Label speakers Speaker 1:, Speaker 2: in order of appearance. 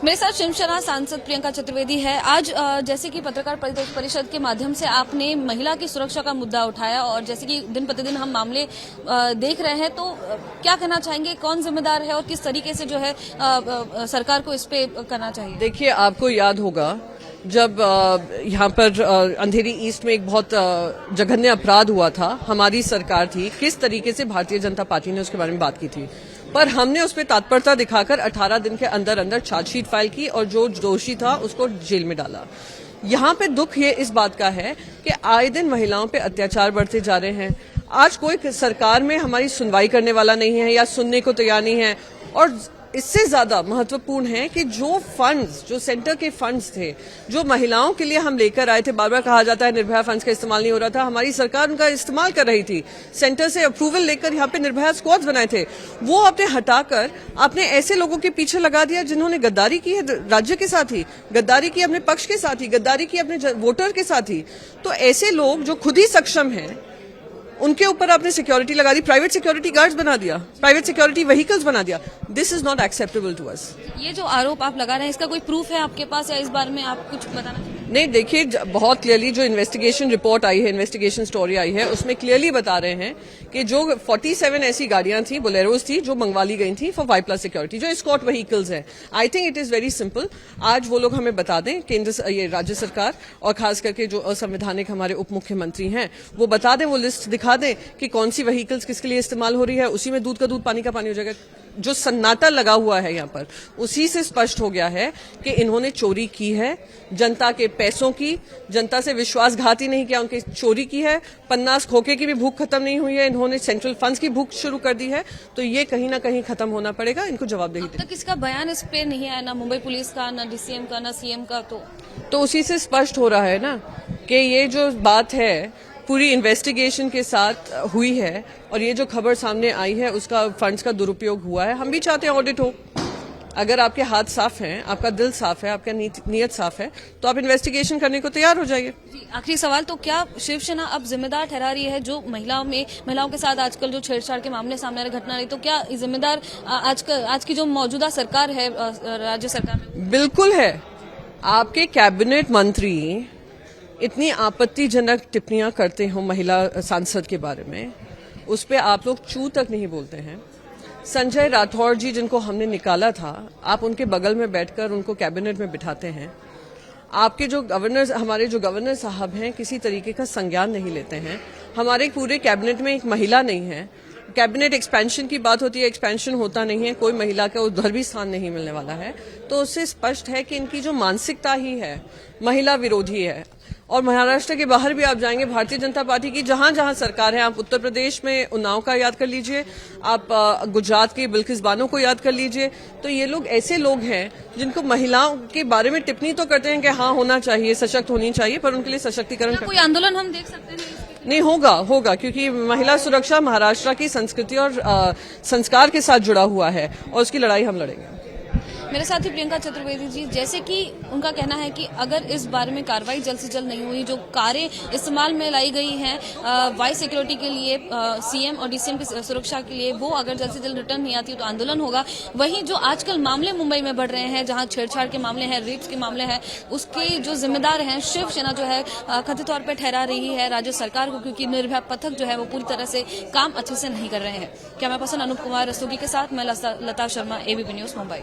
Speaker 1: मेरे साथ शिवसेना सांसद प्रियंका चतुर्वेदी है। आज जैसे कि पत्रकार परिषद के माध्यम से आपने महिला की सुरक्षा का मुद्दा उठाया और जैसे कि दिन प्रतिदिन हम मामले देख रहे हैं, तो क्या कहना चाहेंगे, कौन जिम्मेदार है और किस तरीके से जो है सरकार को इस पे करना चाहिए?
Speaker 2: देखिए, आपको याद होगा जब यहाँ पर अंधेरी ईस्ट में एक बहुत जघन्य अपराध हुआ था, हमारी सरकार थी, किस तरीके से भारतीय जनता पार्टी ने उसके बारे में बात की थी, पर हमने उस पर तत्परता दिखाकर 18 दिन के अंदर अंदर चार्जशीट फाइल की और जो दोषी था उसको जेल में डाला। यहाँ पे दुख ये इस बात का है कि आए दिन महिलाओं पे अत्याचार बढ़ते जा रहे हैं। आज कोई सरकार में हमारी सुनवाई करने वाला नहीं है या सुनने को तैयार नहीं है। और इससे ज्यादा महत्वपूर्ण है कि जो फंड्स, जो सेंटर के फंड्स थे, जो महिलाओं के लिए हम लेकर आए थे, बार बार कहा जाता है निर्भया फंड्स का इस्तेमाल नहीं हो रहा था, हमारी सरकार उनका इस्तेमाल कर रही थी। सेंटर से अप्रूवल लेकर यहाँ पे निर्भया स्क्वाड्स बनाए थे, वो आपने हटाकर आपने ऐसे लोगों के पीछे लगा दिया जिन्होंने गद्दारी की है राज्य के साथ ही, गद्दारी की अपने पक्ष के साथ ही, गद्दारी की अपने वोटर के साथ ही। तो ऐसे लोग जो खुद ही सक्षम हैं, उनके ऊपर आपने सिक्योरिटी लगा दी, प्राइवेट सिक्योरिटी गार्ड्स बना दिया, प्राइवेट सिक्योरिटी व्हीकल्स बना दिया। This is not acceptable to us.
Speaker 1: ये जो आरोप आप लगा रहे हैं, इसका कोई प्रूफ है आपके पास या इस बारे में आप कुछ बताना चाहेंगे?
Speaker 2: नहीं, देखिए, बहुत क्लियरली जो इन्वेस्टिगेशन रिपोर्ट आई है, इन्वेस्टिगेशन स्टोरी आई है, उसमें क्लियरली बता रहे हैं कि जो 47 ऐसी गाड़ियां थी, बोलेरोज थी, जो मंगवा ली गई थी फॉर 5+ सिक्योरिटी, जो एस्कॉर्ट व्हीकल्स है। I think it is very simple. आज वो लोग हमें बता दें, ये राज्य सरकार और खास करके जो असंवैधानिक हमारे उप मुख्यमंत्री हैं, वो बता दें, वो लिस्ट दिखा दें कि कौन सी व्हीकल्स किसके लिए इस्तेमाल हो रही है। उसी में दूध का दूध, पानी का पानी हो जाएगा। जो सन्नाटा लगा हुआ है यहाँ पर, उसी से स्पष्ट हो गया है कि इन्होंने चोरी की है, जनता के पैसों की, जनता से विश्वासघात ही नहीं किया, उनकी चोरी की है। 50 खोखे की भी भूख खत्म नहीं हुई है, इन्होंने सेंट्रल फंड्स की भूख शुरू कर दी है। तो ये कहीं ना कहीं खत्म होना पड़ेगा, इनको जवाबदेही
Speaker 1: अब तक इसका बयान इस पे नहीं आया, ना मुंबई पुलिस का, ना डीसीएम का, ना सीएम का। तो
Speaker 2: उसी से स्पष्ट हो रहा है ना कि ये जो बात है पूरी इन्वेस्टिगेशन के साथ हुई है और ये जो खबर सामने आई है उसका फंड्स का दुरुपयोग हुआ है। हम भी चाहते हैं ऑडिट हो। अगर आपके हाथ साफ हैं, आपका दिल साफ है, आपका नीयत साफ है, तो आप इन्वेस्टिगेशन करने को तैयार हो जाइए।
Speaker 1: आखिरी सवाल, तो क्या शिवसेना अब जिम्मेदार ठहरा रही है जो महिलाओं के साथ आजकल जो छेड़छाड़ के मामले सामने आ रहे, घटना रही, तो क्या जिम्मेदार आज की जो मौजूदा सरकार है, राज्य सरकार में?
Speaker 2: बिल्कुल है। आपके कैबिनेट मंत्री इतनी आपत्तिजनक टिप्पणियां करते हो महिला सांसद के बारे में, उस पे आप लोग चू तक नहीं बोलते हैं। संजय राठौड़ जी, जिनको हमने निकाला था, आप उनके बगल में बैठकर उनको कैबिनेट में बिठाते हैं। आपके जो हमारे जो गवर्नर साहब हैं, किसी तरीके का संज्ञान नहीं लेते हैं। हमारे पूरे कैबिनेट में एक महिला नहीं है। कैबिनेट एक्सपेंशन की बात होती है, एक्सपेंशन होता नहीं है, कोई महिला का उधर भी स्थान नहीं मिलने वाला है। तो उससे स्पष्ट है कि इनकी जो मानसिकता ही है, महिला विरोधी है। और महाराष्ट्र के बाहर भी आप जाएंगे, भारतीय जनता पार्टी की जहां जहां सरकार है, आप उत्तर प्रदेश में उन्नाव का याद कर लीजिए, आप गुजरात के बिल्किस बानो को याद कर लीजिए, तो ये लोग ऐसे लोग हैं जिनको महिलाओं के बारे में टिप्पणी तो करते हैं कि हाँ होना चाहिए, सशक्त होनी चाहिए, पर उनके लिए सशक्तिकरण
Speaker 1: कोई आंदोलन हम देख सकते हैं?
Speaker 2: नहीं, होगा क्योंकि महिला सुरक्षा महाराष्ट्र की संस्कृति और संस्कार के साथ जुड़ा हुआ है और उसकी लड़ाई हम लड़ेंगे।
Speaker 1: मेरे साथी प्रियंका चतुर्वेदी जी, जैसे कि उनका कहना है कि अगर इस बारे में कार्रवाई जल्द से जल्द नहीं हुई, जो कारें इस्तेमाल में लाई गई हैं वाई सिक्योरिटी के लिए, सीएम और डीसीएम की सुरक्षा के लिए, वो अगर जल्द से जल्द रिटर्न नहीं आती तो आंदोलन होगा। वहीं जो आजकल मामले मुंबई में बढ़ रहे हैं, जहां छेड़छाड़ के मामले हैं, रेप्स के मामले हैं, उसके जो जिम्मेदार हैं शिवसेना जो है कथित तौर पर ठहरा रही है राज्य सरकार को, क्योंकि निर्भया पथक जो है वो पूरी तरह से काम अच्छे से नहीं कर रहे हैं। कैमरा पर्सन अनूप कुमार रस्तोगी के साथ मैं लता शर्मा, एबीपी न्यूज, मुंबई।